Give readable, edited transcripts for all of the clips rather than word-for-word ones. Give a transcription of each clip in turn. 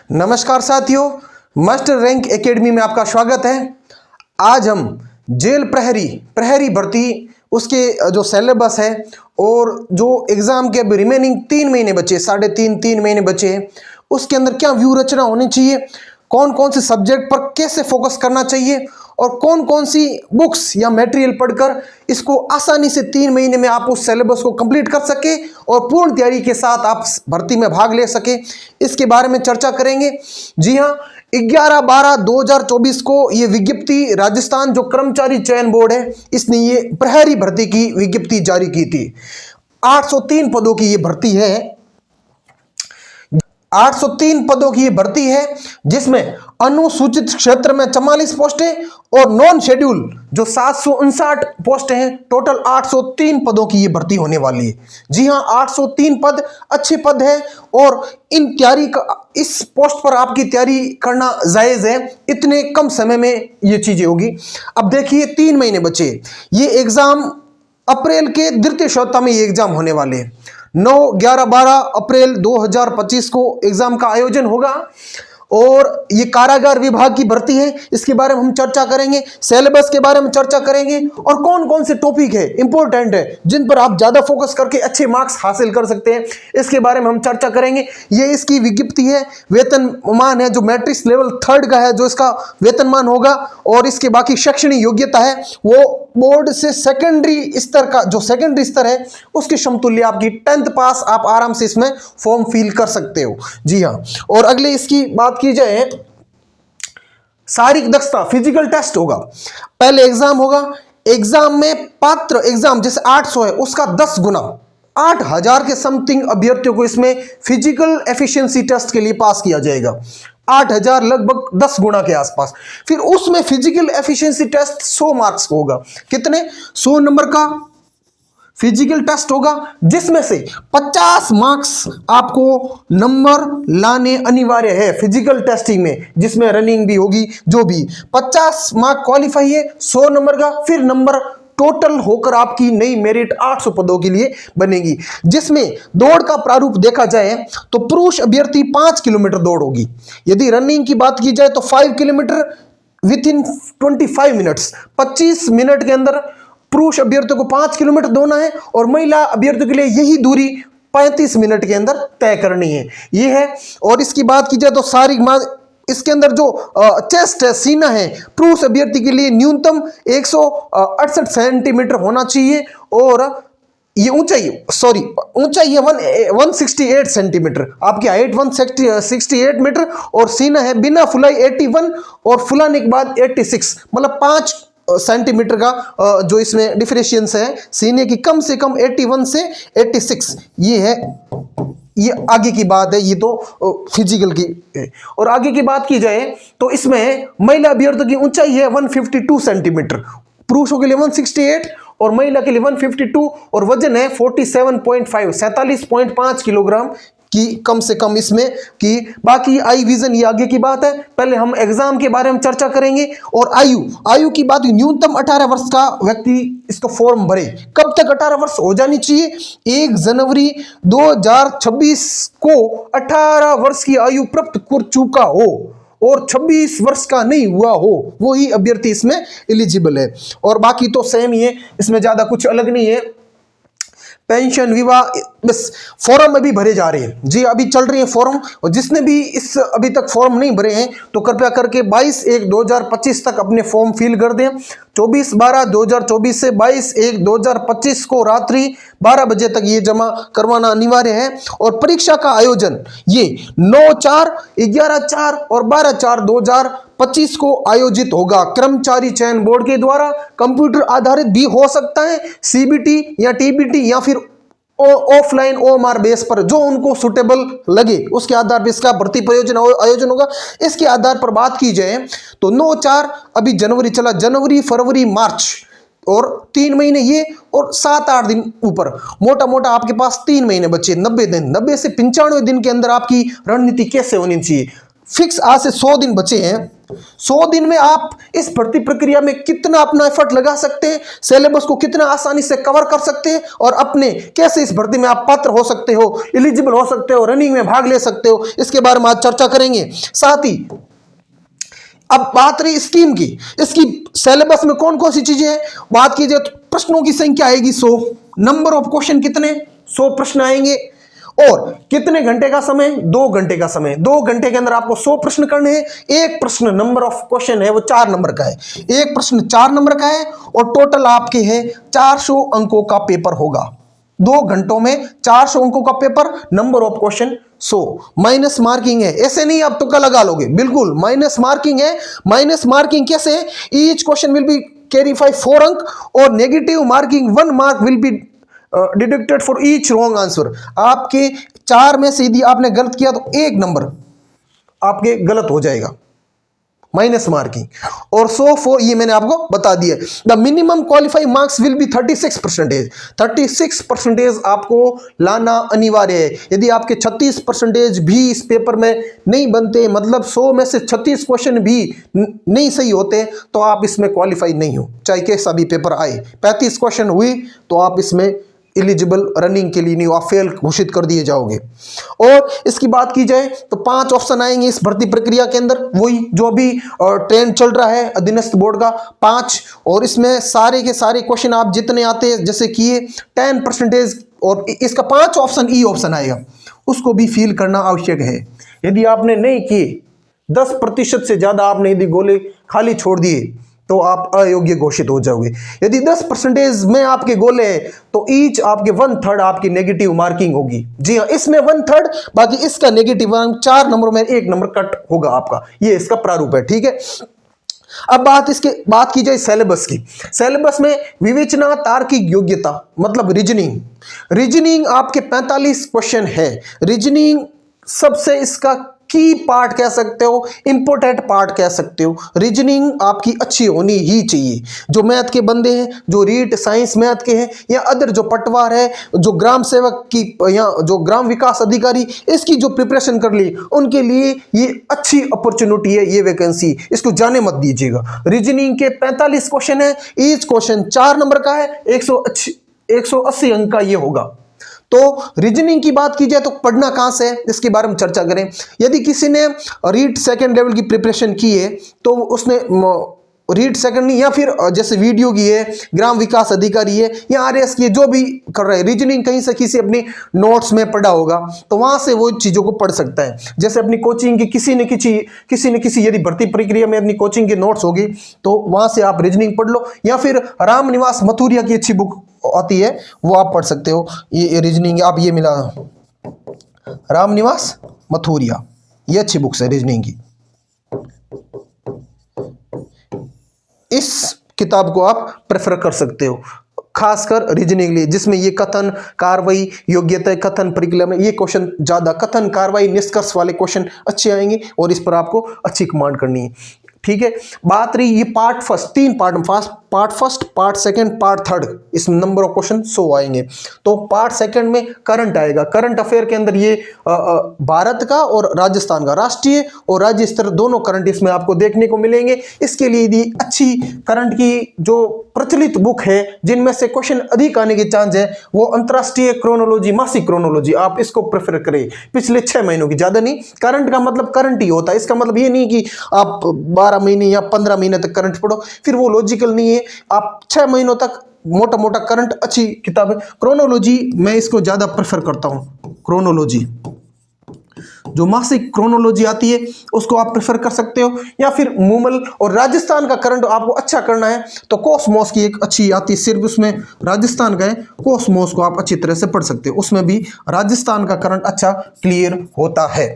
नमस्कार साथियों, master rank academy में आपका स्वागत है। आज हम जेल प्रहरी भर्ती उसके जो सिलेबस है और जो एग्ज़ाम के अभी रिमेनिंग 3 महीने बचे, 3.5 महीने बचे हैं, उसके अंदर क्या व्यू रचना होनी चाहिए, कौन कौन से सब्जेक्ट पर कैसे फोकस करना चाहिए और कौन कौन सी बुक्स या मटेरियल पढ़कर इसको आसानी से 3 महीने में आप उस सिलेबस को कंप्लीट कर सके और पूर्ण तैयारी के साथ आप भर्ती में भाग ले सके, इसके बारे में चर्चा करेंगे। जी हाँ, 11/12/2024 को ये विज्ञप्ति राजस्थान जो कर्मचारी चयन बोर्ड है, इसने ये प्रहरी भर्ती की विज्ञप्ति जारी की थी। 803 पदों की ये भर्ती है। 803 पदों की ये भर्ती है, जिसमें अनुसूचित क्षेत्र में 44 पोस्टें और नॉन शेड्यूल जो 759 पोस्टें हैं। टोटल 803 पदों की ये भर्ती होने वाली है। जी हाँ, 803 पद अच्छे पद है और इन तैयारी का इस पोस्ट पर आपकी तैयारी करना जायज़ है। इतने कम समय में ये चीज़ें होगी। अब देखिए, 3 महीने बचे। ये एग्ज़ाम अप्रैल के द्वितीय सप्ताह में ये एग्ज़ाम होने वाले हैं। 9, 11, 12 अप्रैल 2025 को एग्जाम का आयोजन होगा और ये कारागार विभाग की भर्ती है। इसके बारे में हम चर्चा करेंगे, सिलेबस के बारे में चर्चा करेंगे और कौन कौन से टॉपिक है इंपॉर्टेंट है जिन पर आप ज्यादा फोकस करके अच्छे मार्क्स हासिल कर सकते हैं, इसके बारे में हम चर्चा करेंगे। ये इसकी विज्ञप्ति है, वेतनमान है जो मैट्रिक्स लेवल 3 का है, जो इसका वेतनमान होगा और इसके बाकी शैक्षणिक योग्यता है वो बोर्ड से सेकेंडरी स्तर का, जो सेकेंडरी स्तर है उसके समतुल्य आपकी 10th पास, आप आराम से इसमें फॉर्म फिल कर सकते हो। जी हाँ, और अगले इसकी बात की जाए, शारीरिक दक्षता फिजिकल टेस्ट होगा। पहले एग्जाम होगा। एग्जाम में पात्र एग्जाम जैसे 800 है उसका 10 गुना 8000 के समथिंग अभ्यर्थियों को इसमें फिजिकल एफिशिएंसी टेस्ट के लिए पास किया जाएगा। 8000 लगभग 10 गुना के आसपास। फिर उसमें फिजिकल एफिशिएंसी टेस्ट 100 मार्क्स का होगा। कितने? 100 नंबर का फिजिकल टेस्ट होगा, जिसमें से 50 मार्क्स आपको नंबर लाने अनिवार्य है फिजिकल टेस्टिंग में, जिसमें रनिंग भी होगी। जो भी 50 मार्क क्वालिफाई है 100 नंबर का, फिर नंबर टोटल होकर आपकी नई मेरिट 800 पदों के लिए बनेगी। जिसमें दौड़ का प्रारूप देखा जाए तो पुरुष अभ्यर्थी 5 किलोमीटर दौड़ होगी। यदि रनिंग की बात की जाए तो 5 kilometre with in 25 minutes, 25 minute के अंदर पुरुष अभ्यर्थियों को 5 किलोमीटर दौड़ना है और महिला अभ्यर्थियों के लिए यही दूरी 35 मिनट के अंदर तय करनी है। ये है। और इसकी बात की जाए तो शारीरिक इसके अंदर जो चेस्ट है, सीना है, पुरुष अभ्यर्थी के लिए न्यूनतम 168 सेंटीमीटर होना चाहिए और ये ऊंचाई है 168 सेंटीमीटर। आपकी हाइट 168 मीटर और सीना है बिना फुलाई 81 और फुलाने के बाद 86, मतलब 5 सेंटीमीटर का जो इसमें डिफरेंशियंस है सीने की, कम से कम 81 से 86। ये है, ये आगे की बात है, ये तो फिजिकल की है। और आगे की बात की जाए तो इसमें महिला अभ्यर्थियों की ऊंचाई है 152 सेंटीमीटर, पुरुषों के लिए 168 और महिला के लिए 152 और वजन है 47.5 किलोग्राम की कम से कम इसमें की। बाकी आई विजन ये आगे की बात है। पहले हम एग्जाम के बारे में चर्चा करेंगे। और आयु की बात, न्यूनतम 18 वर्ष का व्यक्ति इसको फॉर्म भरे। कब तक 18 वर्ष हो जानी चाहिए? 1 जनवरी 2026 को 18 वर्ष की आयु प्राप्त कर चुका हो और 26 वर्ष का नहीं हुआ हो, वो ही अभ्यर्थी इसमें एलिजिबल है। और बाकी तो सेम ही है, इसमें ज्यादा कुछ अलग नहीं है। पेंशन, विवाह, बस फॉर्म अभी भरे जा रहे हैं। जी, अभी चल रही है फॉर्म। और जिसने भी इस अभी तक फॉर्म नहीं भरे हैं तो कृपया करके 22/1/2025 तक अपने फॉर्म फिल कर दें। 24/12/2024 से 22/1/2025 को रात्रि 12 बजे तक ये जमा करवाना अनिवार्य है। और परीक्षा का आयोजन ये 9/4, 11/4 और 12/4/2025 को आयोजित होगा कर्मचारी चयन बोर्ड के द्वारा। कंप्यूटर आधारित भी हो सकता है, सीबीटी या टीबीटी या फिर ऑफलाइन OMR बेस पर, जो उनको सुटेबल लगे उसके आधार पर इसका भर्ती आयोजन होगा। इसके आधार पर बात की जाए तो 9/4 अभी जनवरी चला, जनवरी, फरवरी, मार्च और 3 महीने ये और 7-8 दिन ऊपर, मोटा मोटा आपके पास 3 महीने बचे, 90 दिन। 90 से 95 दिन के अंदर आपकी रणनीति कैसे होनी चाहिए। फिक्स आज से 100 दिन बचे हैं। 100 दिन में आप इस भर्ती प्रक्रिया में कितना अपना एफर्ट लगा सकते हैं, सिलेबस को कितना आसानी से कवर कर सकते हैं और अपने कैसे इस भर्ती में आप पात्र हो सकते हो, एलिजिबल हो सकते हो, रनिंग में भाग ले सकते हो, इसके बारे में आज चर्चा करेंगे। साथ ही अब बात रही स्कीम की, इसकी सिलेबस में कौन कौन सी चीजें हैं, बात कीजिए तो प्रश्नों की संख्या आएगी 100, नंबर ऑफ क्वेश्चन कितने, 100 प्रश्न आएंगे, और कितने घंटे का समय, 2 घंटे का समय, 2 घंटे के अंदर आपको 100 प्रश्न करने हैं। एक प्रश्न नंबर ऑफ क्वेश्चन है वो 4 नंबर का है, एक प्रश्न 4 नंबर का है, और टोटल आपके है 400 अंकों का पेपर होगा। 2 घंटों में 400 अंकों का paper, number of question 100। Minus marking है, ऐसे नहीं आप तुक्का लगा लोगे, बिल्कुल माइनस मार्किंग है। माइनस मार्किंग कैसे है, each question will be carry 4 अंक, और negative marking 1 mark will be deducted for each wrong answer. आपके 4 में से यदि आपने गलत किया तो 1 नंबर आपके गलत हो जाएगा, माइनस मार्किंग। और 100 ये मैंने आपको बता दिया। The minimum qualifying marks will be 36%। 36% आपको लाना अनिवार्य है। यदि आपके 36% भी इस पेपर में नहीं बनते, मतलब 100 में से 36 क्वेश्चन भी नहीं सही होते, तो आप इसमें क्वालिफाई नहीं हो, चाहे कैसा भी पेपर आए। 35 क्वेश्चन हुई तो आप इसमें एलिजिबल रनिंग के लिए नहीं, आप फेल घोषित कर दिए जाओगे। और इसकी बात की जाए तो 5 ऑप्शन आएंगे इस भर्ती प्रक्रिया के अंदर, वही जो भी ट्रेंड चल रहा है अधीनस्थ बोर्ड का 5, और इसमें सारे के सारे क्वेश्चन आप जितने आते हैं जैसे किए 10%, और इसका 5 ऑप्शन ई ऑप्शन आएगा, उसको भी फिल करना आवश्यक है। यदि आपने नहीं किए, 10% से ज्यादा आपने यदि गोले खाली छोड़ दिए तो आप अयोग्य घोषित हो जाओगे। यदि 10% में आपके गोले हैं तो ईच आपके 1/3 आपकी नेगेटिव मार्किंग होगी। जी हाँ, इसमें 1/3, बाकी इसका नेगेटिव मार्क 4 नंबरों में 1 नंबर कट होगा आपका, ये इसका प्रारूप है, ठीक है। अब बात की जाए सिलेबस की। सिलेबस में विवेचना, तार्किक योग्यता मतलब रीजनिंग आपके 45 क्वेश्चन है। रीजनिंग सबसे इसका की पार्ट कह सकते हो, इंपोर्टेंट पार्ट कह सकते हो। रीजनिंग आपकी अच्छी होनी ही चाहिए। जो मैथ के बंदे हैं, जो रीट साइंस मैथ के हैं, या अदर जो पटवार है, जो ग्राम सेवक की या जो ग्राम विकास अधिकारी, इसकी जो प्रिपरेशन कर ली, उनके लिए ये अच्छी अपॉर्चुनिटी है, ये वैकेंसी, इसको जाने मत दीजिएगा। रीजनिंग के 45 क्वेश्चन है, ईच क्वेश्चन 4 नंबर का है, 180 अंक का ये होगा। तो रीजनिंग की बात की जाए तो पढ़ना कहां से है, इसके बारे में चर्चा करें। यदि किसी ने रीट सेकंड लेवल की प्रिपरेशन की है तो उसने रीट सेकंड नहीं, या फिर जैसे वीडियो की है, ग्राम विकास अधिकारी है, या आरएस की है, जो भी कर रहे हैं रीजनिंग, कहीं से किसी अपनी नोट्स में पढ़ा होगा तो वहां से वो चीजों को पढ़ सकता है। जैसे अपनी कोचिंग की किसी न किसी यदि भर्ती प्रक्रिया में अपनी कोचिंग की नोट्स होगी तो वहां से आप रीजनिंग पढ़ लो, या फिर रामनिवास मथुरिया की अच्छी बुक आती है वो आप पढ़ सकते हो। ये रीजनिंग आप ये मिला, रामनिवास मथुरिया, ये अच्छी बुक्स है रीजनिंग की। इस किताब को आप प्रेफर कर सकते हो खासकर रीजनिंग लिए, जिसमें ये कथन कार्रवाई योग्यता, कथन प्रक्रिया में ये क्वेश्चन ज्यादा, कथन कार्रवाई निष्कर्ष वाले क्वेश्चन अच्छे आएंगे, और इस पर आपको अच्छी कमांड करनी है, ठीक है। बात रही ये part first, 3 part first, part second, part third, इसमें नंबर ऑफ क्वेश्चन 100 आएंगे। तो पार्ट सेकंड में करंट आएगा। करंट अफेयर के अंदर ये भारत का और राजस्थान का राष्ट्रीय और राज्य स्तर दोनों करंट इसमें आपको देखने को मिलेंगे। इसके लिए यदि अच्छी करंट की जो प्रचलित बुक है जिनमें से क्वेश्चन अधिक आने के चांस है, वो अंतरराष्ट्रीय क्रोनोलॉजी, मासिक क्रोनोलॉजी, आप इसको प्रेफर करें पिछले 6 महीनों की, ज्यादा नहीं। करंट का मतलब करंट ही होता है, इसका मतलब ये नहीं कि आप 12 महीने या 15 महीने तक करंट पढ़ो, फिर वो लॉजिकल नहीं है। आप 6 महीनों तक मोटा मोटा करंट, अच्छी किताब है। क्रोनोलॉजी मैं इसको ज्यादा प्रेफर करता हूं। क्रोनोलॉजी जो मासिक क्रोनोलॉजी आती है उसको आप प्रेफर कर सकते हो, या फिर मूमल। और राजस्थान का करंट आपको अच्छा करना है तो कोसमोस की एक अच्छी आती है, सिर्फ उसमें राजस्थान का है, कोसमोस को आप अच्छी तरह से पढ़ सकते हो, उसमें भी राजस्थान का करंट अच्छा क्लियर होता है।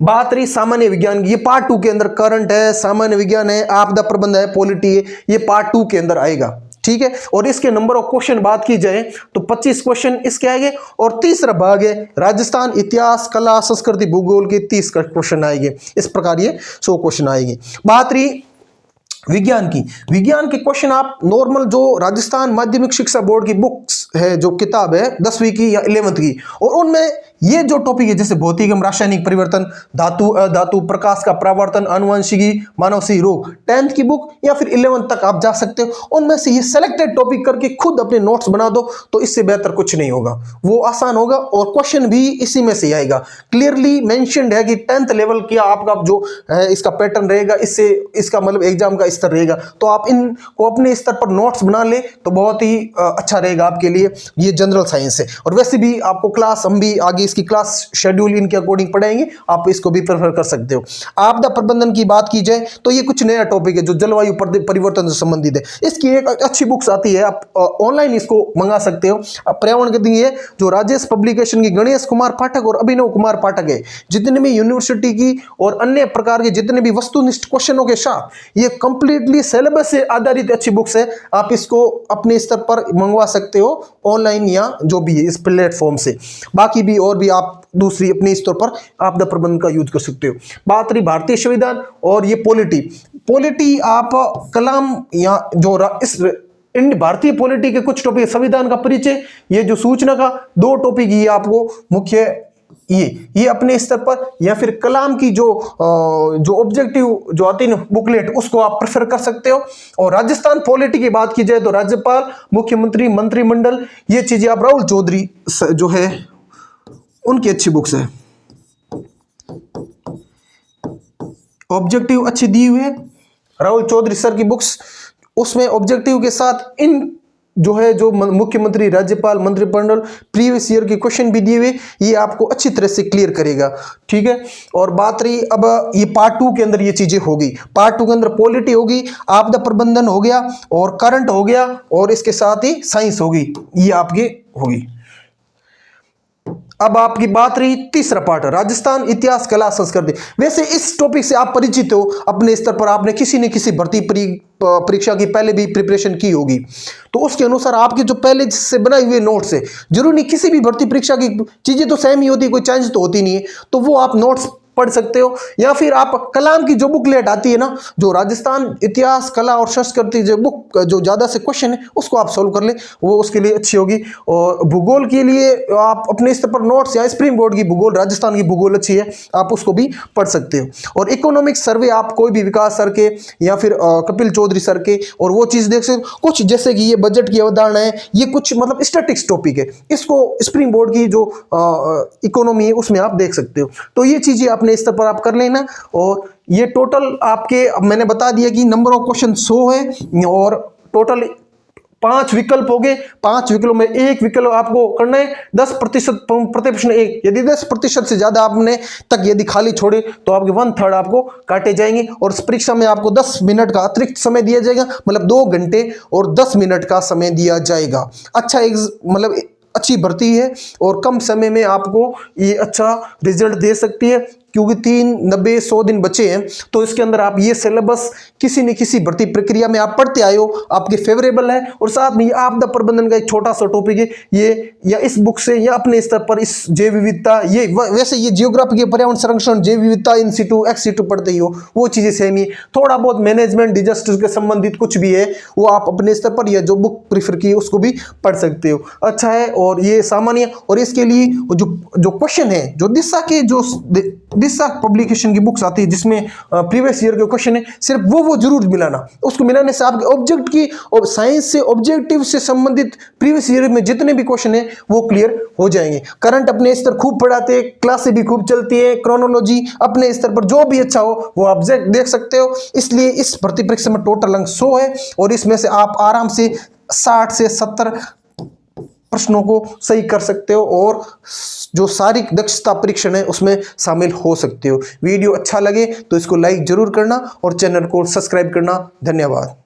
बात रही सामान्य विज्ञान की, ये पार्ट 2 के अंदर करंट है, सामान्य विज्ञान है, आपदा प्रबंध है, पॉलिटी है, ये पार्ट 2 के अंदर आएगा, ठीक है। और इसके नंबर ऑफ क्वेश्चन बात की जाए तो 25 क्वेश्चन इसके आएंगे, और तीसरा भाग है राजस्थान, इतिहास, कला, संस्कृति, भूगोल के 30 क्वेश्चन आएंगे। इस प्रकार ये 100 क्वेश्चन आएंगे। बात रही विज्ञान के क्वेश्चन आप नॉर्मल जो राजस्थान माध्यमिक शिक्षा बोर्ड की बुक्स है, जो किताब है 10वीं की या 11वीं की, और उनमें ये जो टॉपिक है जैसे भौतिक एवं रासायनिक परिवर्तन, धातु अधातु, प्रकाश का परावर्तन, आनुवंशिकी, मानव से रोग, 10th की बुक या फिर 11th तक आप जा सकते हो। उनमें से ये सेलेक्टेड टॉपिक करके खुद अपने नोट्स बना दो, तो इससे बेहतर कुछ नहीं होगा, वो आसान होगा और क्वेश्चन भी इसी में से आएगा। क्लियरली मेंशन्ड है कि 10th लेवल की आपका जो है इसका पैटर्न रहेगा, इससे इसका मतलब एग्जाम का स्तर रहेगा। तो आप इनको अपने स्तर पर नोट्स बना ले तो बहुत ही अच्छा रहेगा आपके लिए। ये जनरल साइंस है और वैसे भी आपको क्लास हम भी आगे इसकी क्लास शेड्यूल इनके अकॉर्डिंग पढ़ाएंगे, आप इसको भी प्रेफर कर सकते हो। आपदा प्रबंधन की बात की जाए तो ये कुछ नया टॉपिक है जो जलवायु परिवर्तन से संबंधित है। इसकी एक अच्छी बुक्स आती है, आप ऑनलाइन इसको मंगा सकते हो। पर्यावरण के दिन ये जो राजेश पब्लिकेशन की गणेश कुमार पाठक और अभिनव कुमार पाठक है, जितने भी यूनिवर्सिटी की और अन्य प्रकार के जितने भी वस्तुनिष्ठ क्वेश्चनों के साथ ये कंप्लीटली सिलेबस से आधारित अच्छी बुक्स है। आप इसको अपने स्तर पर मंगवा सकते हो ऑनलाइन या जो भी है इस प्लेटफॉर्म से। बाकी भी और भी आप दूसरी अपने स्तर पर आपदा प्रबंधन का यूज कर सकते हो। बात रही भारतीय संविधान और ये पॉलिटी आप कलाम या जो इस इन भारतीय पॉलिटी के कुछ टॉपिक, संविधान का परिचय, ये जो सूचना का 2 टॉपिक ये आपको मुख्य ये अपने स्तर पर या फिर कलाम की जो ऑब्जेक्टिव जो आती है बुकलेट उसको आप प्रेफर कर सकते हो। और राजस्थान पॉलिटी की बात की जाए तो राज्यपाल, मुख्यमंत्री, मंत्रिमंडल, ये चीजें आप राहुल चौधरी जो है उनकी अच्छी बुक्स है, ऑब्जेक्टिव अच्छी दी हुई है राहुल चौधरी सर की बुक्स। उसमें ऑब्जेक्टिव के साथ इन जो है जो मुख्यमंत्री, राज्यपाल, मंत्रिमंडल प्रीवियस ईयर के क्वेश्चन भी दिए हुए, ये आपको अच्छी तरह से क्लियर करेगा, ठीक है। और बात रही अब ये पार्ट 2 के अंदर ये चीजें होगी। पार्ट 2 के अंदर पॉलिटी होगी, आपदा प्रबंधन हो गया और करंट हो गया और इसके साथ ही साइंस होगी, ये आपकी होगी। अब आपकी बात रही तीसरा पार्ट, राजस्थान इतिहास, कला, संस्कृति। वैसे इस टॉपिक से आप परिचित हो अपने स्तर पर, आपने किसी न किसी भर्ती परीक्षा की पहले भी प्रिपरेशन की होगी, तो उसके अनुसार आपके जो पहले से बनाए हुए नोट्स है, जरूरी नहीं किसी भी भर्ती परीक्षा की चीजें तो सेम ही होती है, कोई चेंज तो होती नहीं है, तो वो आप नोट्स पढ़ सकते हो। या फिर आप कलाम की जो बुकलेट आती है ना, जो राजस्थान इतिहास, कला और संस्कृति जो बुक जो ज्यादा से क्वेश्चन है उसको आप सोल्व कर ले, वो उसके लिए अच्छी होगी। और भूगोल के लिए आप अपने स्तर पर नोट्स या स्प्रिंग बोर्ड की भूगोल, राजस्थान की भूगोल अच्छी है, आप उसको भी पढ़ सकते हो। और इकोनॉमिक सर्वे आप कोई भी विकास सर के या फिर कपिल चौधरी सर के और वो चीज देख सकते हो। कुछ जैसे कि ये बजट की अवधारणा है, ये कुछ मतलब स्टैटिक्स टॉपिक है, इसको स्प्रिंग बोर्ड की जो इकोनॉमी है उसमें आप देख सकते हो। तो ये चीजें अपने स्तर पर आप कर लेना। और ये टोटल आपके मैंने बता दिया कि नंबर ऑफ क्वेश्चन 100 है और टोटल 5 विकल्प हो गए। 5 विकल्पों में एक विकल्प आपको करना है 10% प्रति प्रश्न एक। यदि 10% से ज्यादा आपने तक यदि खाली छोड़े तो आपके 1/3 आपको काटे जाएंगे और इस परीक्षा में आपको 10 मिनट का अतिरिक्त समय दिया जाएगा, मतलब 2 घंटे और 10 मिनट का समय दिया जाएगा। अच्छा मतलब अच्छी भर्ती है और कम समय में आपको ये अच्छा रिजल्ट दे सकती है, क्योंकि 3, 90, 100 दिन बचे हैं। तो इसके अंदर आप ये सिलेबस किसी न किसी भर्ती प्रक्रिया में आप पढ़ते आए हो, आपके फेवरेबल है। और साथ में आपदा प्रबंधन का एक छोटा सा टॉपिक है ये, या इस बुक से या अपने स्तर पर इस जैव विविधता, ये वैसे ये जियोग्राफी के पर्यावरण संरक्षण, जैव विविधता, इन सीटू एक्स सीटू पढ़ते ही हो, वो चीजें सेम ही। थोड़ा बहुत मैनेजमेंट, डिजास्टर के संबंधित कुछ भी है वो आप अपने स्तर पर या जो बुक प्रीफर की उसको भी पढ़ सकते हो, अच्छा है। और ये सामान्य, और इसके लिए जो क्वेश्चन है, जो दिशा के जो दिशा पब्लिकेशन की बुक्स आती है जिसमें प्रीवियस ईयर के क्वेश्चन है, सिर्फ वो जरूर मिलाना। उसको मिलाने से आपके ऑब्जेक्ट की और साइंस से ऑब्जेक्टिव से संबंधित प्रीवियस ईयर में जितने भी क्वेश्चन है वो क्लियर हो जाएंगे। करंट अपने स्तर खूब पढ़ाते हैं, क्लासें भी खूब चलती है, क्रोनोलॉजी अपने स्तर पर जो भी अच्छा हो वो आप देख सकते हो। इसलिए इस भर्ती परीक्षा में टोटल अंक 100 है और इसमें से आप आराम से 60 से 70 प्रश्नों को सही कर सकते हो और जो शारीरिक दक्षता परीक्षण है उसमें शामिल हो सकते हो। वीडियो अच्छा लगे तो इसको लाइक जरूर करना और चैनल को सब्सक्राइब करना। धन्यवाद।